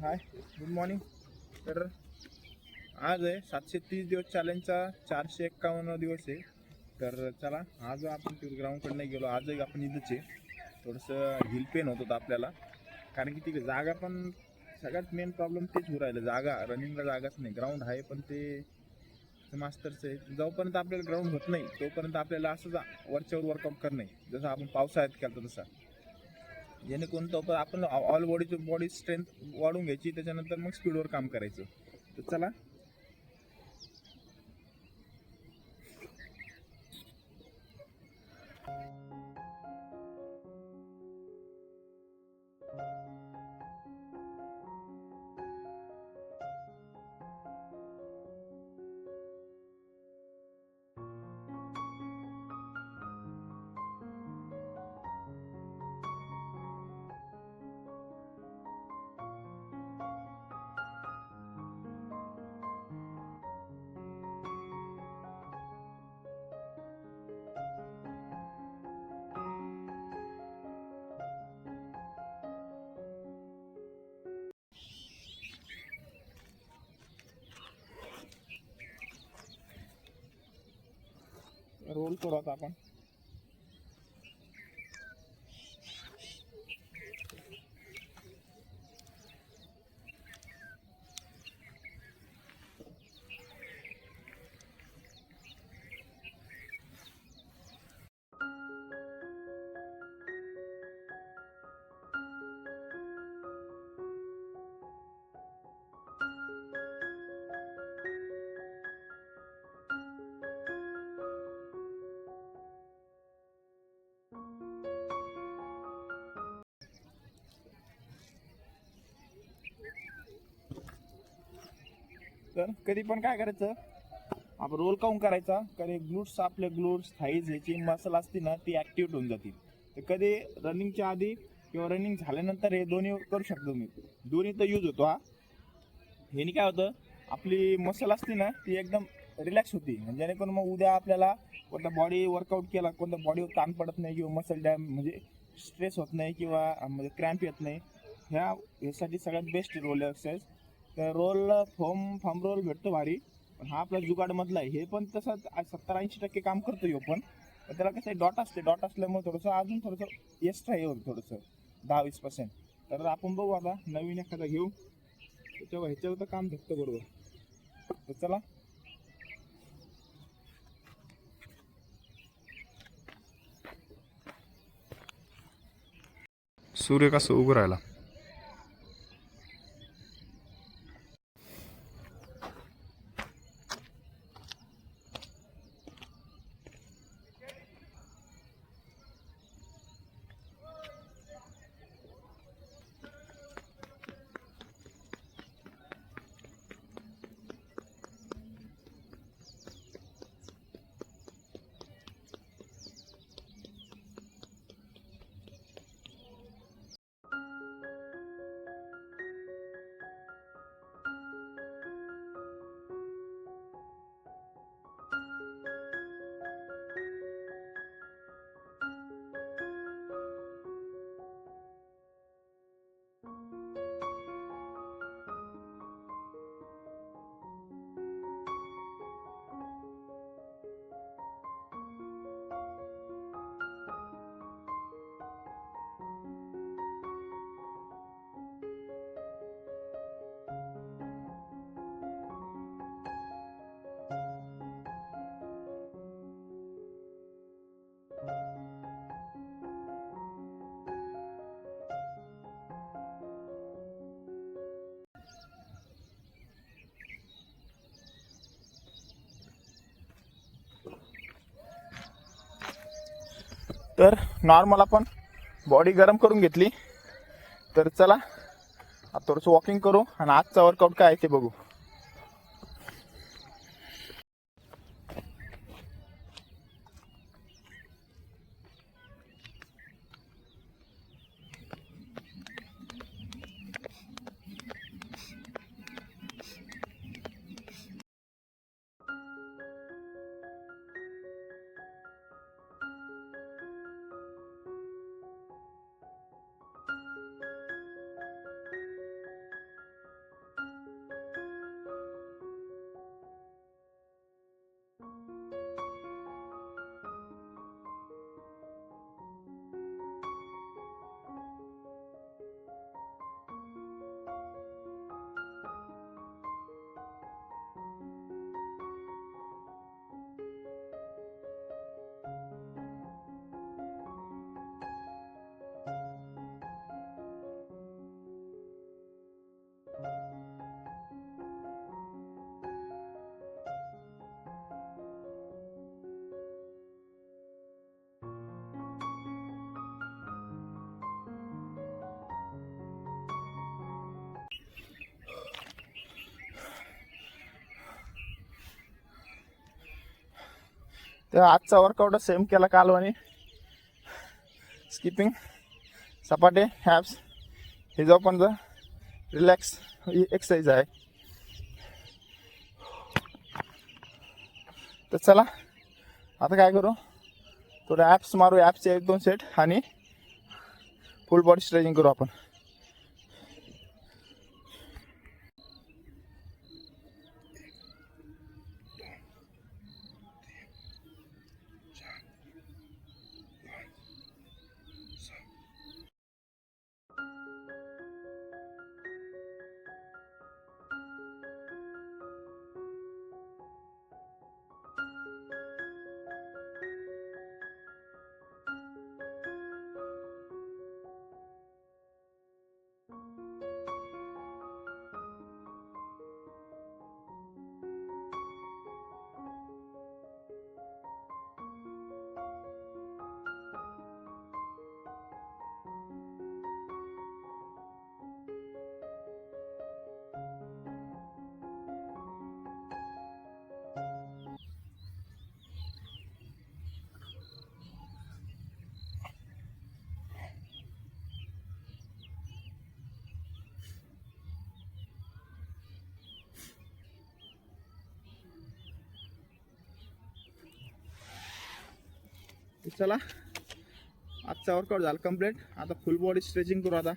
हाय, good morning. तर आज आहे 730 दिवस चॅलेंजचा 451 दिवस आहे. तर चला, आज आपण ग्राउंडकडे नाही गेलो, आजही आपण इथंच आहे. थोडंसं हिल पेन होत होतं आपल्याला, कारण की तिकडे जागा पण सगळ्यात मेन प्रॉब्लेम तेच होऊ राहिलं. जागा रनिंगला जागाच नाही. ग्राउंड आहे पण ते मास्टरचं आहे. जोपर्यंत आपल्याला ग्राउंड होत नाही तोपर्यंत आपल्याला असं वरच्यावर वर्कआउट करणं आहे, जसं आपण पावसाळ्यात केलं तसा. जेणेकरून तो आपण ऑल बॉडी स्ट्रेंथ वाढवून घ्यायची, त्याच्यानंतर मग स्पीडवर काम करायचं. तर चला, रोल करू आता आपण. तर कधी पण काय करायचं, आपण रोल काऊन करायचा, कधी ग्लूट्स, आपले ग्लूट्स, थाईज, ह्याची मसल असते ना, ती ॲक्टिव्ह होऊन जातील. तर कधी रनिंगच्या आधी किंवा रनिंग झाल्यानंतर हे दोन्ही करू शकतो मी. दोन्ही तर यूज होतो हा. ह्यानी काय होतं, आपली मसल असते ना ती एकदम रिलॅक्स होती. जेणेकरून मग उद्या आपल्याला कोणता बॉडी वर्कआउट केला, कोणत्या बॉडीवर ताण पडत नाही किंवा मसल डॅम म्हणजे स्ट्रेस होत नाही किंवा म्हणजे क्रॅम्प येत नाही. ह्यासाठी सगळ्यात बेस्ट रोल एक्सरसाइज. तर रोल फॉर्म रोल भेटतो भारी, पण हा आपला जुगाडमधला आहे. हे पण तसं 70-80% काम करतो ह्यो पण त्याला कसं आहे, डॉट असते. डॉट असल्यामुळे थोडंसं अजून थोडंसं एक्स्ट्रा हे होतं, थोडंसं 10-20%. तर आपण बघू आता नवीन एखादा घेऊ, त्याच्यावर ह्याच्यावर तर काम भेटतं बरोबर. तर चला, सूर्य कसं उभं राहिला. तर नॉर्मल आपण बॉडी गरम करून घेतली. तर चला, आता थोडंसं वॉकिंग करू आणि आजचा वर्कआउट काय आहे ते बघू. तर आजचा वर्कआउट सेम केला कालवानी. स्किपिंग, सपाटे, हॅप्स, हे जो पण रिलॅक्स एक्सरसाइज आहे. तर चला आता काय करू, थोडे ॲप्स मारू, ॲप्सचे 1-2 सेट आणि फुल बॉडी स्ट्रेचिंग करू आपण. चला आजचा वर्कआउट झाला कम्प्लीट. आता फुल बॉडी स्ट्रेचिंग करू आता.